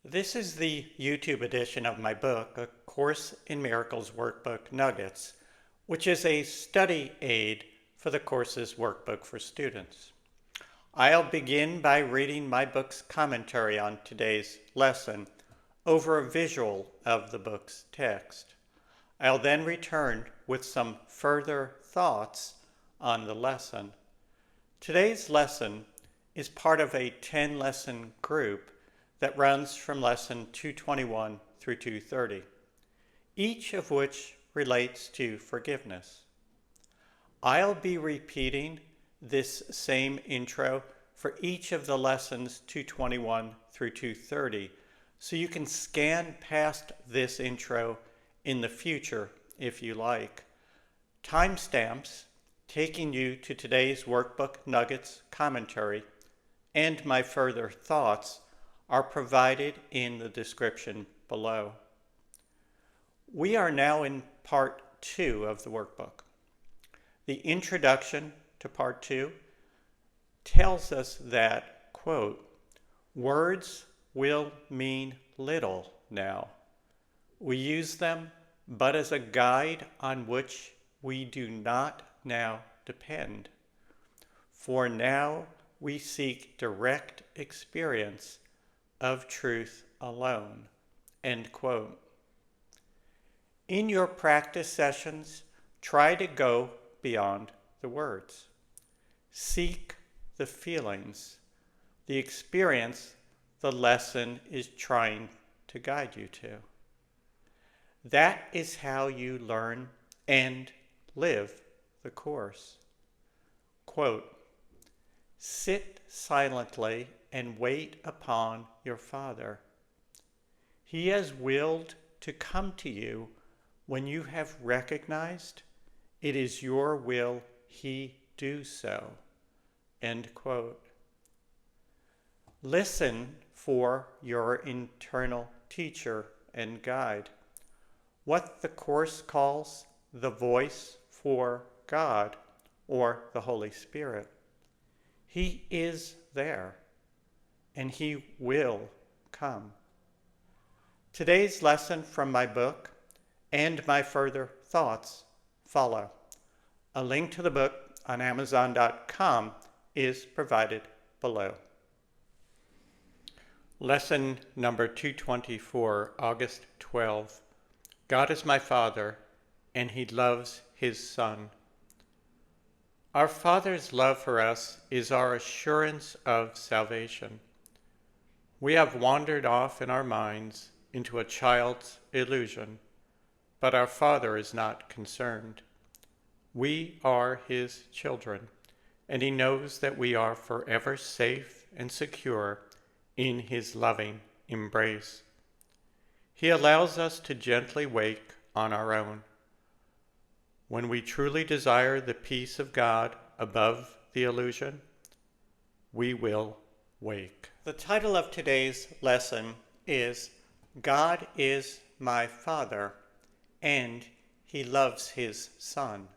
This is the YouTube edition of my book, A Course in Miracles Workbook Nuggets, which is a study aid for the course's workbook for students. I'll begin by reading my book's commentary on today's lesson over a visual of the book's text. I'll then return with some further thoughts on the lesson. Today's lesson is part of a 10-lesson group that runs from lesson 221 through 230, each of which relates to forgiveness. I'll be repeating this same intro for each of the lessons 221 through 230, so you can scan past this intro in the future if you like. Timestamps taking you to today's Workbook Nuggets commentary and my further thoughts are provided in the description below. We are now in part 2 of the workbook. The introduction to part 2 tells us that, quote, words will mean little now. We use them but as a guide on which we do not now depend. For now we seek direct experience of truth alone, end quote. In your practice sessions, try to go beyond the words. Seek the feelings, the experience the lesson is trying to guide you to. That is how you learn and live the course. Quote, sit silently and wait upon your Father. He has willed to come to you when you have recognized it is your will he do so. End quote. Listen for your internal teacher and guide, what the Course calls the voice for God or the Holy Spirit. He is there, and he will come. Today's lesson from my book and my further thoughts follow. A link to the book on Amazon.com is provided below. Lesson number 224, August 12. God is my Father, and he loves his Son. Our Father's love for us is our assurance of salvation. We have wandered off in our minds into a child's illusion, but our Father is not concerned. We are his children, and he knows that we are forever safe and secure in his loving embrace. He allows us to gently wake on our own. When we truly desire the peace of God above the illusion, we will wake. The title of today's lesson is God is my Father, and he loves his Son.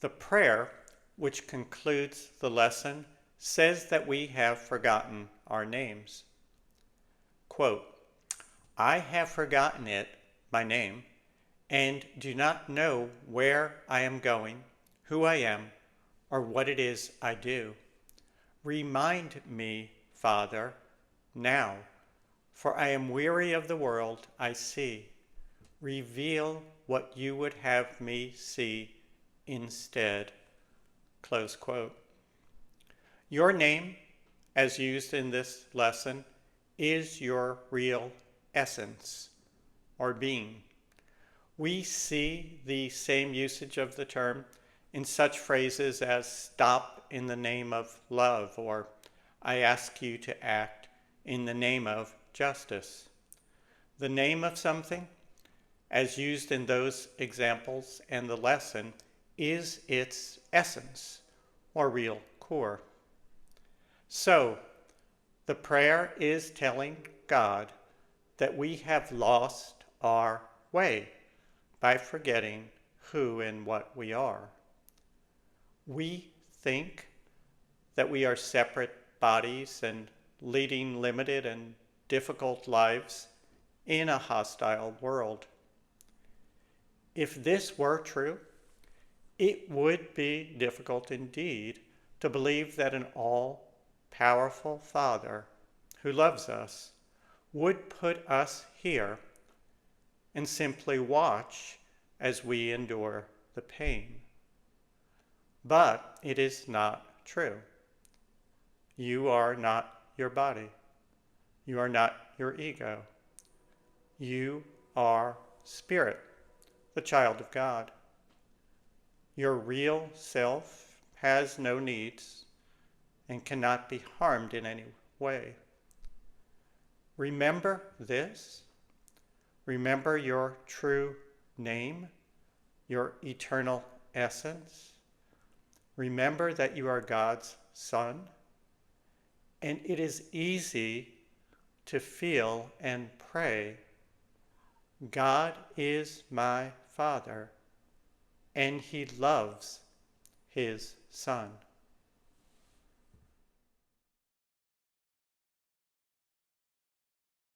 The prayer, which concludes the lesson, says that we have forgotten our names. Quote, I have forgotten it, my name, and do not know where I am going, who I am, or what it is I do. Remind me, Father, now, for I am weary of the world I see. Reveal what you would have me see instead. Close quote. Your name, as used in this lesson, is your real essence or being. We see the same usage of the term in such phrases as stop in the name of love, or I ask you to act in the name of justice. The name of something, as used in those examples and the lesson, is its essence or real core. So, the prayer is telling God that we have lost our way by forgetting who and what we are. We think that we are separate bodies and leading limited and difficult lives in a hostile world. If this were true, it would be difficult indeed to believe that an all-powerful Father who loves us would put us here and simply watch as we endure the pain. But it is not true. You are not your body. You are not your ego. You are spirit, the child of God. Your real self has no needs and cannot be harmed in any way. Remember this. Remember your true name, your eternal essence. Remember that you are God's son. And it is easy to feel and pray, God is my Father, and he loves his Son.